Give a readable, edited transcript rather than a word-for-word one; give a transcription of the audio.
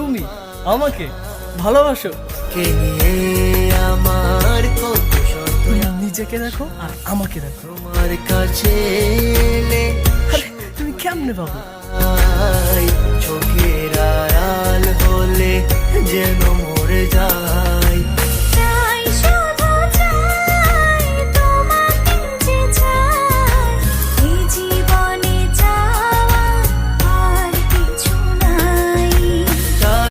তুমি আমাকে ভালোবাসো? কে নিয়ে আমার কত শত নিজেকে দেখো আর আমাকে দেখো। তোমার কাছে এলে আরে তুমি কেমনে পাবো? চোখের